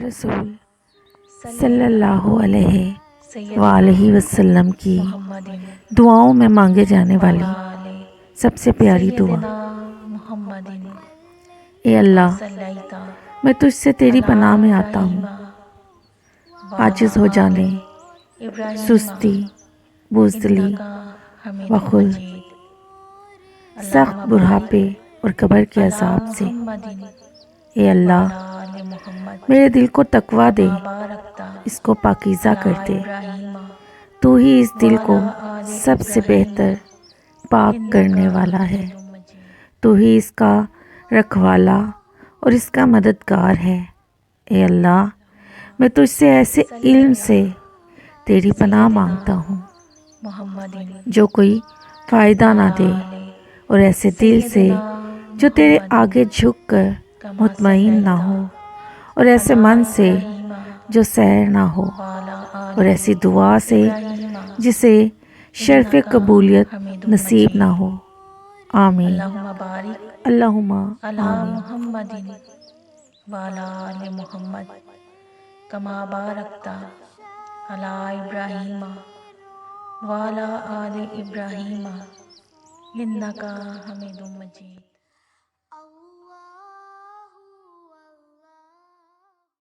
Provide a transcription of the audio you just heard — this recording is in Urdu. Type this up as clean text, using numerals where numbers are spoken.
رسول صلی اللہ علیہ وآلہ وسلم کی دعاؤں میں مانگے جانے والی سب سے پیاری دعا۔ اے اللہ، میں تجھ سے تیری پناہ میں آتا ہوں۔ عاجز ہو جانے، سستی، بزدلی، بخل، سخت بڑھاپے اور قبر کے عذاب سے۔ اے اللہ، میرے دل کو تقویٰ دے، اس کو پاکیزہ کر دے۔ تو ہی اس دل کو سب سے بہتر پاک کرنے والا ہے۔ تو ہی اس کا رکھوالا اور اس کا مددگار ہے۔ اے اللہ، میں تجھ سے ایسے علم سے تیری پناہ مانگتا ہوں جو کوئی فائدہ نہ دے، اور ایسے دل سے جو تیرے آگے جھک کر مطمئن نہ ہو، اور ایسے من سے جو سیر نہ ہو، اور ایسی دعا سے جسے شرف قبولیت نصیب نہ ہو۔ آمین، اللہم آمین۔ محمد وعلی آل محمد کما بارکت علی ابراہیم وعلی آل ابراہیم انک حمید مجید۔